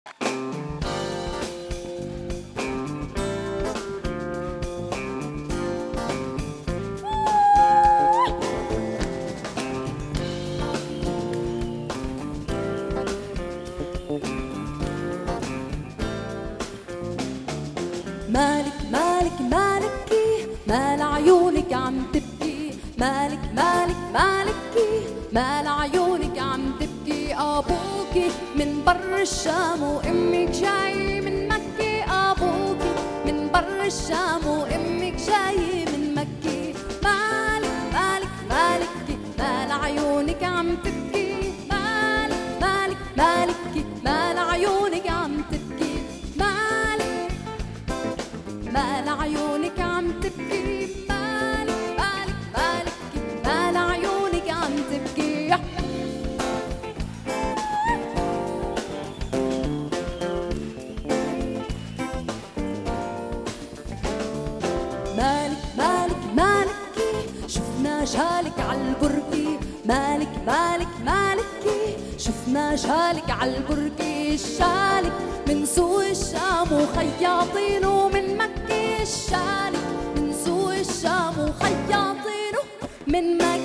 مالك مالك مالكي، مال عيونك عم تبكي، مالك مالك مالكي، مال عيونك عم تبكي. أبوكي من بر الشام وأمك جاي من مكة، أبوكي من بر الشام وأمك جاي من مكة. مالك مالك مالكي، مال عيونك عم تبكي، مالك مالك مالكي، مال عيونك عم تبكي. مال عيونك عم تبكي، مالك مالك مالكي، مال عيونك عم تبكي. مالك مالك مالكي، شفنا جالك عالبركي، مالك مالك مالكي، شفنا جالك عالبركي. شالك من سوق الشام وخياطينه من مكة، شالك من سوق الشام وخياطينه من مكة.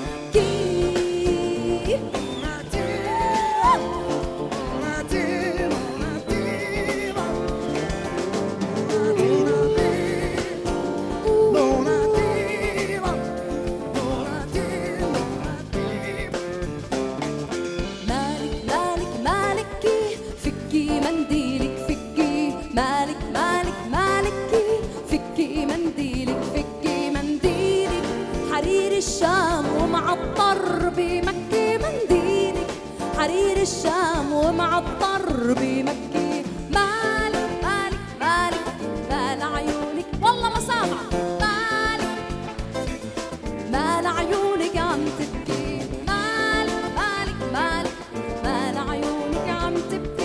مالك مالك مالكي، فكي منديلك، فكي منديلك. حرير الشام ومعطر بمكة منديلك، حرير الشام ومعطر بمكة. مالك مالك مالك، مال عيونك والله ما سامع. مالك مال عيونك عم تبكي، مالك مالك مالك، مال عيونك عم تبكي.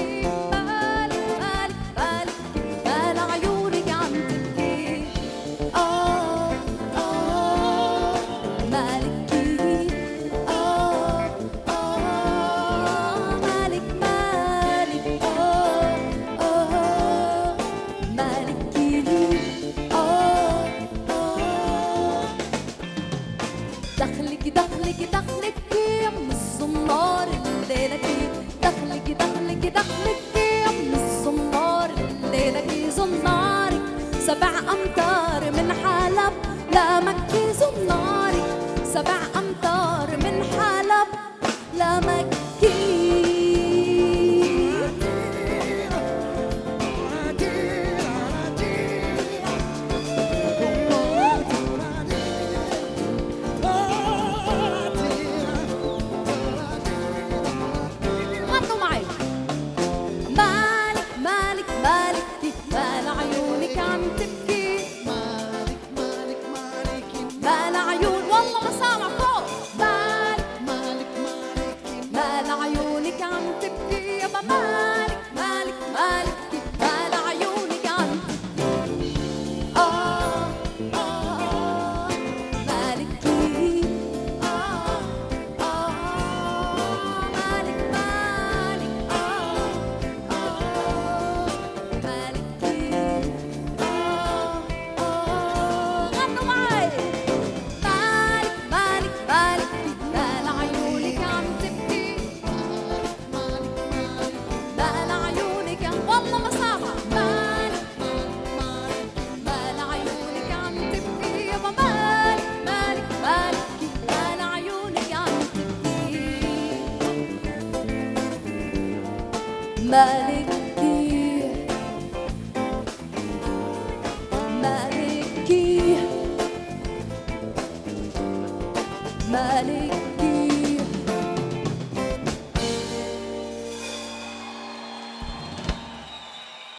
دخلك دخلك دخلك يا ام الزمار الليلة، دخلك دخلك دخلك يا ام الزمار الليلة. زنارك 7 أمتار من حلب لمكة، زنارك 7 أمتار من حلب لمكة. مالكي مالكي مالكي